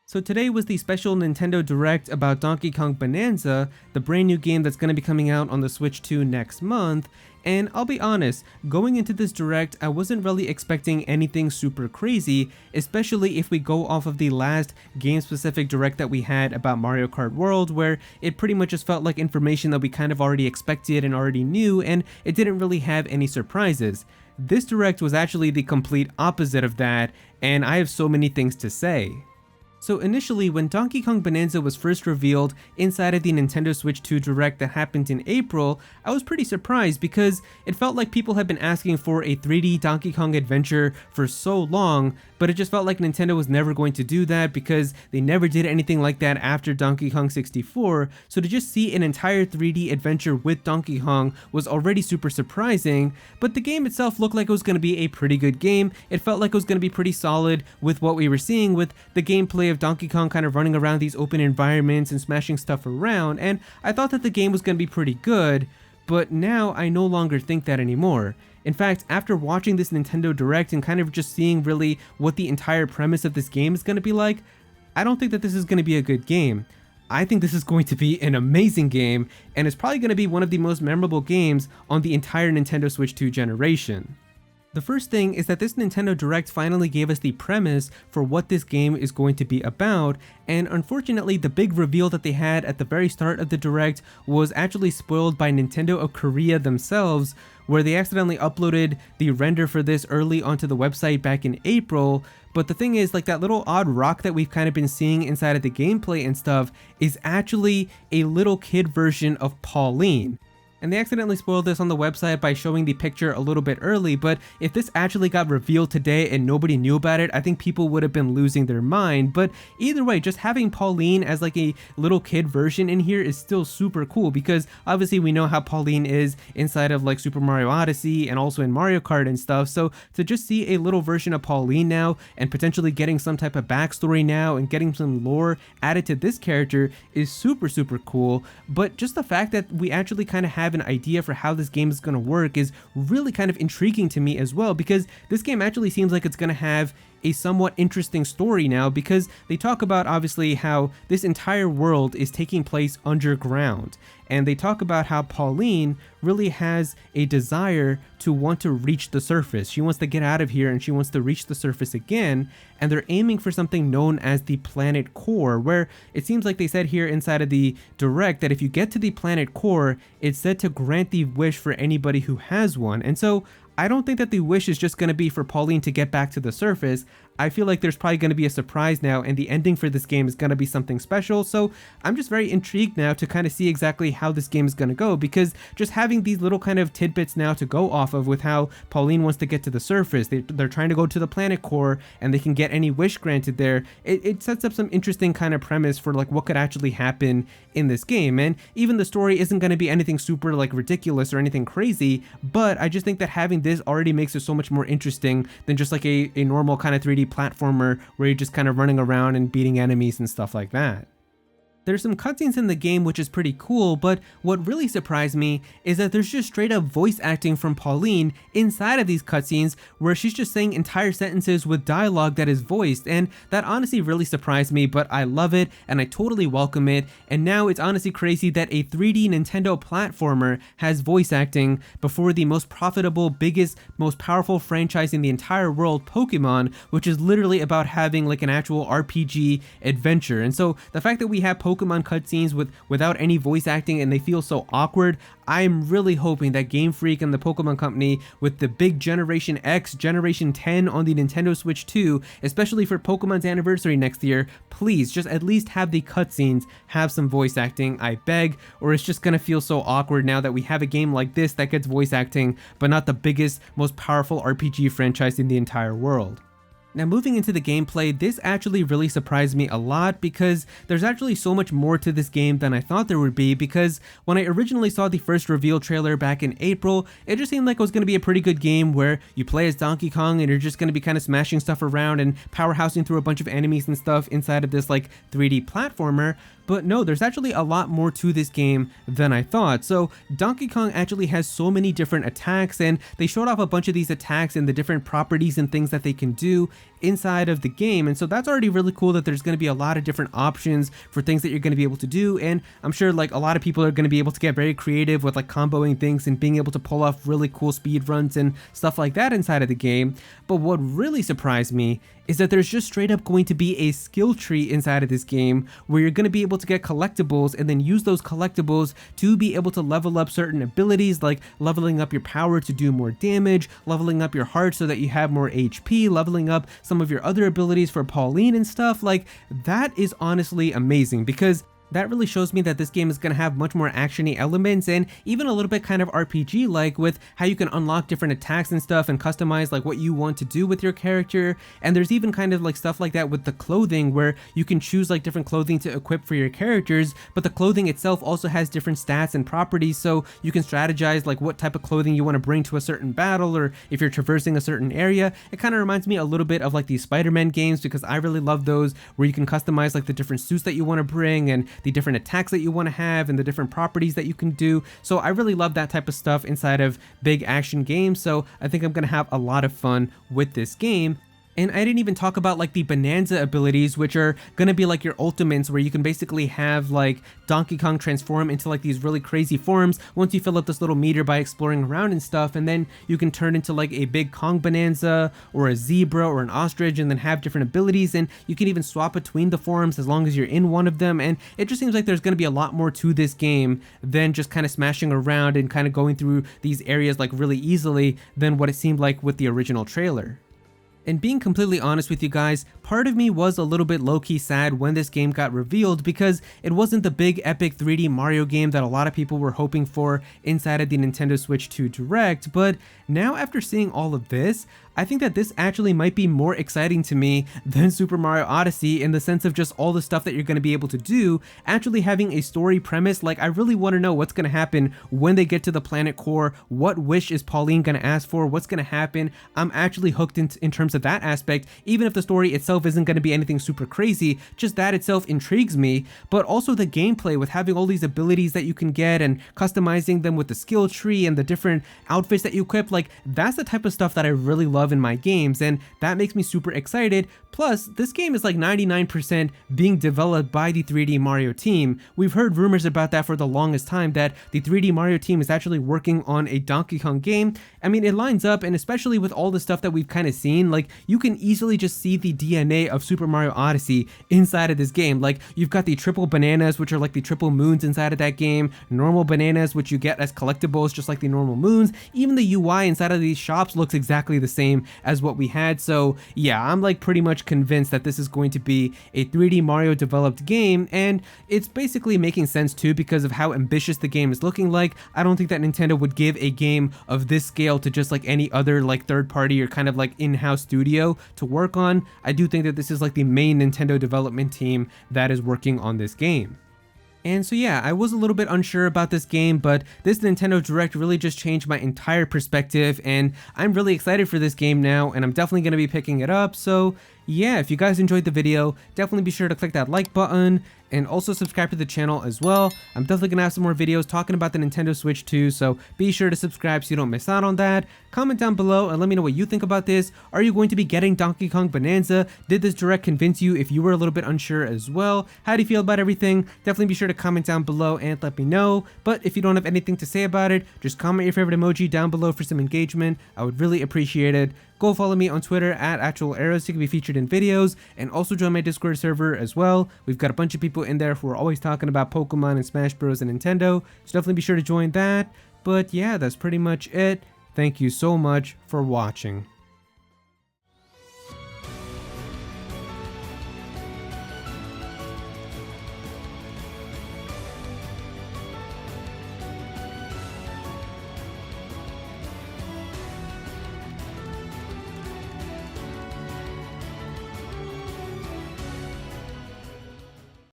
So today was the special Nintendo Direct about Donkey Kong Bonanza, the brand new game that's going to be coming out on the Switch 2 next month, and I'll be honest, going into this Direct I wasn't really expecting anything super crazy, especially if we go off of the last game-specific Direct that we had about Mario Kart World, where it pretty much just felt like information that we kind of already expected and already knew, and it didn't really have any surprises. This Direct was actually the complete opposite of that, and I have so many things to say. So initially, when Donkey Kong Bonanza was first revealed inside of the Nintendo Switch 2 Direct that happened in April, I was pretty surprised because it felt like people had been asking for a 3D Donkey Kong adventure for so long, but it just felt like Nintendo was never going to do that because they never did anything like that after Donkey Kong 64, so to just see an entire 3D adventure with Donkey Kong was already super surprising, but the game itself looked like it was going to be a pretty good game. It felt like it was going to be pretty solid with what we were seeing with the gameplay of Donkey Kong kind of running around these open environments and smashing stuff around, and I thought that the game was going to be pretty good, but now I no longer think that anymore. In fact, after watching this Nintendo Direct and kind of just seeing really what the entire premise of this game is going to be like, I don't think that this is going to be a good game. I think this is going to be an amazing game, and it's probably going to be one of the most memorable games on the entire Nintendo Switch 2 generation. The first thing is that this Nintendo Direct finally gave us the premise for what this game is going to be about, and unfortunately the big reveal that they had at the very start of the Direct was actually spoiled by Nintendo of Korea themselves, where they accidentally uploaded the render for this early onto the website back in April. But the thing is, like, that little odd rock that we've kind of been seeing inside of the gameplay and stuff is actually a little kid version of Pauline. And they accidentally spoiled this on the website by showing the picture a little bit early, but if this actually got revealed today and nobody knew about it, I think people would have been losing their mind. But either way, just having Pauline as like a little kid version in here is still super cool, because obviously we know how Pauline is inside of like Super Mario Odyssey and also in Mario Kart and stuff, so to just see a little version of Pauline now and potentially getting some type of backstory now and getting some lore added to this character is super cool. But just the fact that we actually kind of have an idea for how this game is going to work is really kind of intriguing to me as well, because this game actually seems like it's going to have a somewhat interesting story now, because they talk about obviously how this entire world is taking place underground, and they talk about how Pauline really has a desire to want to reach the surface. She wants to get out of here and she wants to reach the surface again, and they're aiming for something known as the planet core, where it seems like they said here inside of the Direct that if you get to the planet core, it's said to grant the wish for anybody who has one. And so I don't think that the wish is just going to be for Pauline to get back to the surface. I feel like there's probably going to be a surprise now, and the ending for this game is going to be something special, so I'm just very intrigued now to kind of see exactly how this game is going to go, because just having these little kind of tidbits now to go off of with how Pauline wants to get to the surface, they're trying to go to the planet core, and they can get any wish granted there, it sets up some interesting kind of premise for like what could actually happen in this game. And even the story isn't going to be anything super like ridiculous or anything crazy, but I just think that having this already makes it so much more interesting than just like a normal kind of 3D platformer where you're just kind of running around and beating enemies and stuff like that. There's some cutscenes in the game which is pretty cool, but what really surprised me is that there's just straight up voice acting from Pauline inside of these cutscenes, where she's just saying entire sentences with dialogue that is voiced, and that honestly really surprised me, but I love it and I totally welcome it. And now it's honestly crazy that a 3D Nintendo platformer has voice acting before the most profitable, biggest, most powerful franchise in the entire world, Pokemon, which is literally about having like an actual RPG adventure. And so the fact that we have Pokemon cutscenes without any voice acting and they feel so awkward, I'm really hoping that Game Freak and the Pokemon Company, with the big Generation X, Generation 10 on the Nintendo Switch 2, especially for Pokemon's anniversary next year, please just at least have the cutscenes have some voice acting, I beg, or it's just gonna feel so awkward now that we have a game like this that gets voice acting, but not the biggest, most powerful RPG franchise in the entire world. Now moving into the gameplay, this actually really surprised me a lot, because there's actually so much more to this game than I thought there would be, because when I originally saw the first reveal trailer back in April, it just seemed like it was going to be a pretty good game where you play as Donkey Kong and you're just going to be kind of smashing stuff around and powerhousing through a bunch of enemies and stuff inside of this like 3D platformer. But no, there's actually a lot more to this game than I thought. So Donkey Kong actually has so many different attacks, and they showed off a bunch of these attacks and the different properties and things that they can do, inside of the game. And so that's already really cool that there's going to be a lot of different options for things that you're going to be able to do. And I'm sure like a lot of people are going to be able to get very creative with like comboing things and being able to pull off really cool speed runs and stuff like that inside of the game. But what really surprised me is that there's just straight up going to be a skill tree inside of this game where you're going to be able to get collectibles and then use those collectibles to be able to level up certain abilities, like leveling up your power to do more damage, leveling up your heart so that you have more HP, leveling up some of your other abilities for Pauline and stuff. Like, that is honestly amazing, because that really shows me that this game is going to have much more action-y elements and even a little bit kind of RPG-like, with how you can unlock different attacks and stuff and customize like what you want to do with your character. And there's even kind of like stuff like that with the clothing, where you can choose like different clothing to equip for your characters, but the clothing itself also has different stats and properties, so you can strategize like what type of clothing you want to bring to a certain battle, or if you're traversing a certain area. It kind of reminds me a little bit of like these Spider-Man games, because I really love those, where you can customize like the different suits that you want to bring and the different attacks that you want to have and the different properties that you can do. So I really love that type of stuff inside of big action games. So I think I'm going to have a lot of fun with this game. And I didn't even talk about like the Bonanza abilities, which are going to be like your ultimates, where you can basically have like Donkey Kong transform into like these really crazy forms once you fill up this little meter by exploring around and stuff. And then you can turn into like a big Kong Bonanza or a zebra or an ostrich and then have different abilities. And you can even swap between the forms as long as you're in one of them. And it just seems like there's going to be a lot more to this game than just kind of smashing around and kind of going through these areas like really easily than what it seemed like with the original trailer. And being completely honest with you guys, part of me was a little bit low-key sad when this game got revealed, because it wasn't the big epic 3D Mario game that a lot of people were hoping for inside of the Nintendo Switch 2 Direct. But now, after seeing all of this, I think that this actually might be more exciting to me than Super Mario Odyssey, in the sense of just all the stuff that you're going to be able to do, actually having a story premise. Like, I really want to know what's going to happen when they get to the planet core. What wish is Pauline going to ask for? What's going to happen? I'm actually hooked in terms of that aspect, even if the story itself isn't going to be anything super crazy. Just that itself intrigues me. But also the gameplay, with having all these abilities that you can get and customizing them with the skill tree and the different outfits that you equip, like, that's the type of stuff that I really love in my games, and that makes me super excited. Plus, this game is like 99% being developed by the 3D Mario team. We've heard rumors about that for the longest time, that the 3D Mario team is actually working on a Donkey Kong game. I mean, it lines up, and especially with all the stuff that we've kind of seen, like, you can easily just see the DNA of Super Mario Odyssey inside of this game. Like, you've got the triple bananas, which are like the triple moons inside of that game, normal bananas, which you get as collectibles just like the normal moons. Even the UI inside of these shops looks exactly the same as what we had. So yeah, I'm like pretty much convinced that this is going to be a 3D Mario developed game, and it's basically making sense too, because of how ambitious the game is looking like. I don't think that Nintendo would give a game of this scale to just like any other like third party or kind of like in-house studio to work on. I do think that this is like the main Nintendo development team that is working on this game. And so yeah, I was a little bit unsure about this game, but this Nintendo Direct really just changed my entire perspective, and I'm really excited for this game now, and I'm definitely going to be picking it up. So yeah, if you guys enjoyed the video, definitely be sure to click that like button and also subscribe to the channel as well. I'm definitely gonna have some more videos talking about the Nintendo Switch 2, so be sure to subscribe so you don't miss out on that. Comment down below and let me know what you think about this. Are you going to be getting Donkey Kong Bonanza? Did this Direct convince you if you were a little bit unsure as well? How do you feel about everything? Definitely be sure to comment down below and let me know. But if you don't have anything to say about it, just comment your favorite emoji down below for some engagement. I would really appreciate it. Go follow me on Twitter at @ActualAero so you can be featured in videos, and also join my Discord server as well. We've got a bunch of people in there who are always talking about Pokemon and Smash Bros and Nintendo, so definitely be sure to join that. But yeah, that's pretty much it. Thank you so much for watching.